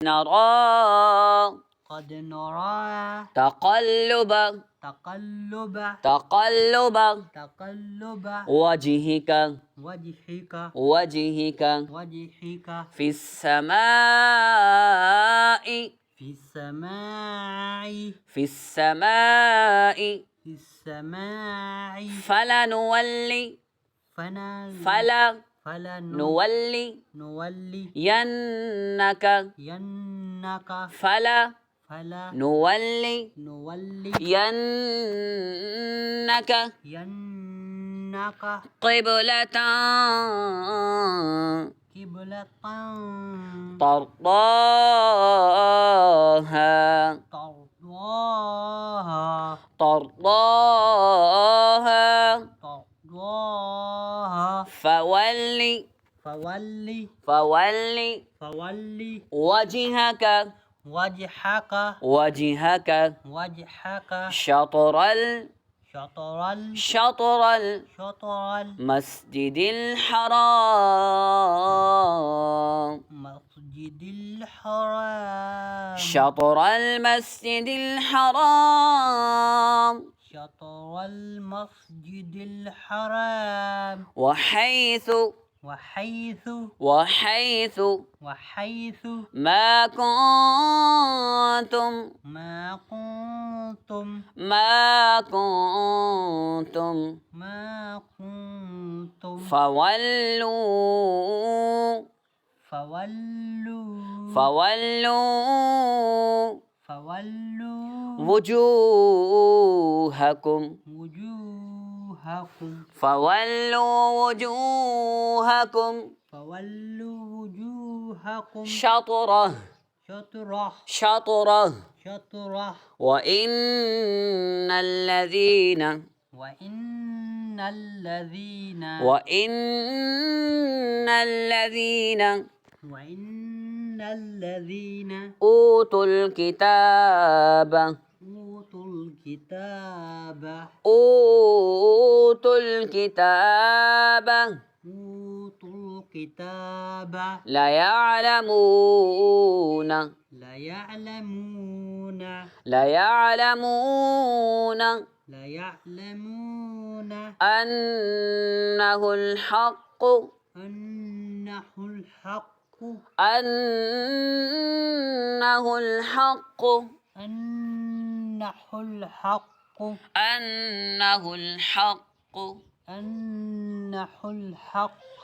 نرى قد نرى تقلب وجهك في السماء فلنولينك قبلة ترضاها فول وجهك شطر المسجد الحرام شطر المسجد الحرام وحيث ما كنتم فولوا وجوهكم شطره وإن الذين أوتوا الكتاب ليعلمون أنه الحق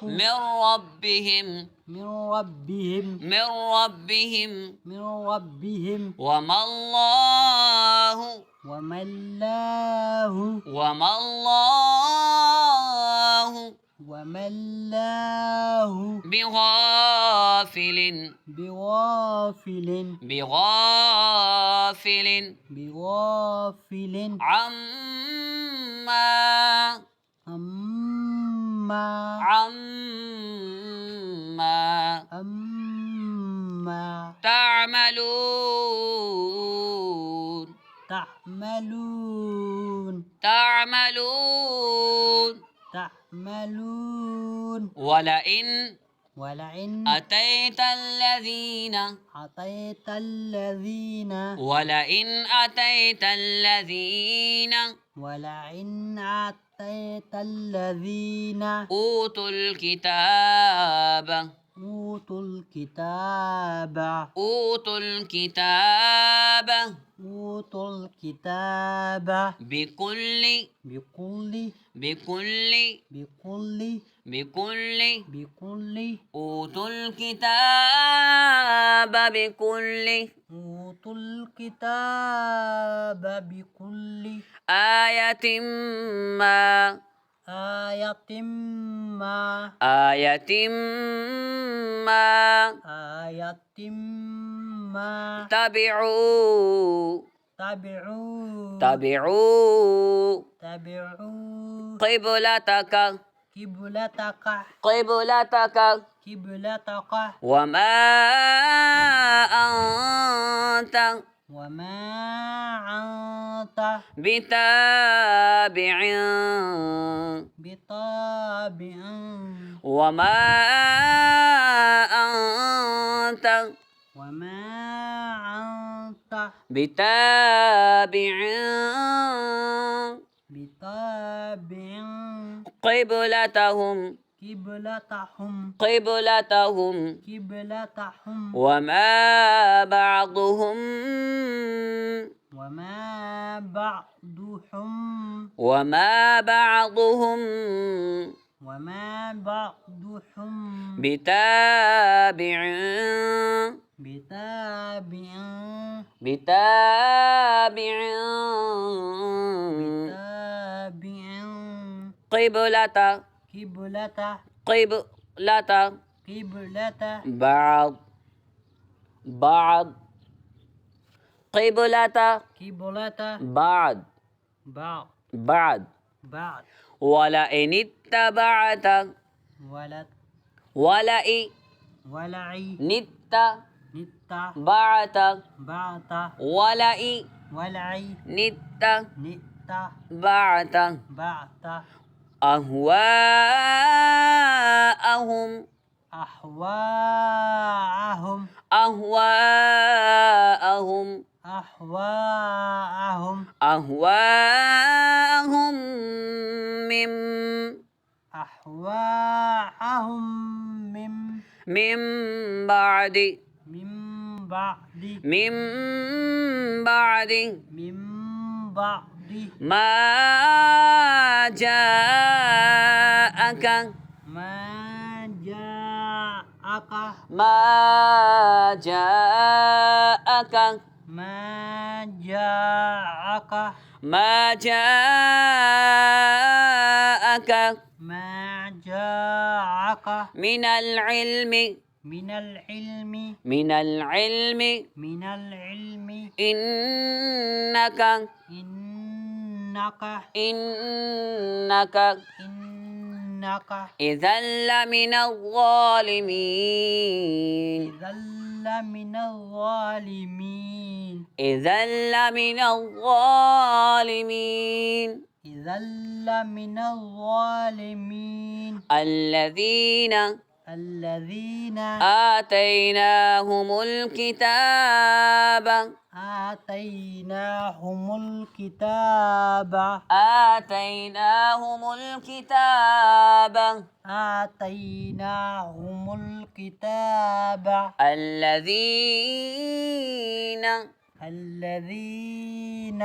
من ربهم وما الله بغافل عما تعملون ولئن أتيت الذين أوتوا الكتاب بكل آية ما تبعوا قبلتك وما أنت بتابع وما أنت وما أنت بتابع بتابع قبلتهم قبلتهم وما بعضهم وما بعضهم وما بعضهم وما بعضهم بتابع بتابع بتابع بتابع قبلة قبلة قبلة بعض قبلة قبلة بعد بعض ولئن اتبعت ولد ولئن ولعي نت بعت بعت ولئن ولعي نت نت بعت بعت أهواءهم أحواءهم أهواءهم أحواءهم أهواءهم من أحواءهم من بعد من بعد من بعد من بعد ما جاءك ما جاءك ما جاءك ما جاءك ما جاءك ما جاءك من العلم من العلم من العلم من العلم إنك إنك إنك إنك إذا لمن الظالمين إذا لمن الظالمين إذا لمن الظالمين إذا لمن الظالمين الذين آتيناهم الكتاب آتيناهم الكتاب الذين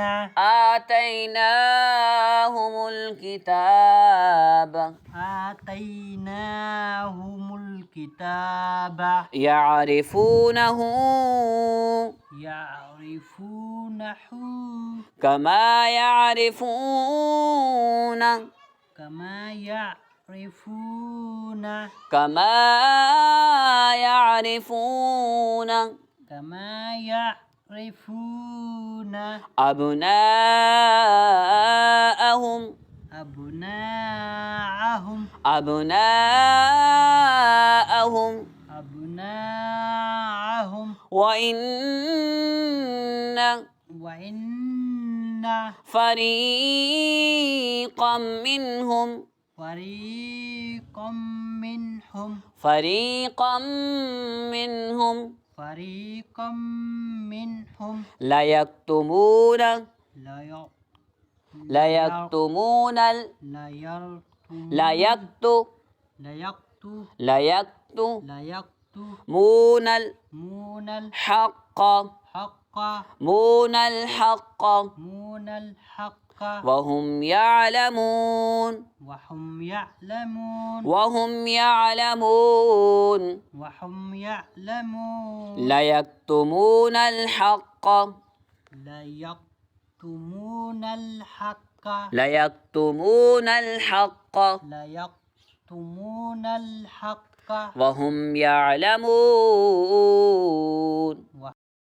آتيناهم الكتاب يعرفونه كما يعرفون أبناءهم وإن فريقا منهم ليكتمون الحق وهم يعلمون ليكتمون الحق وهم يعلمون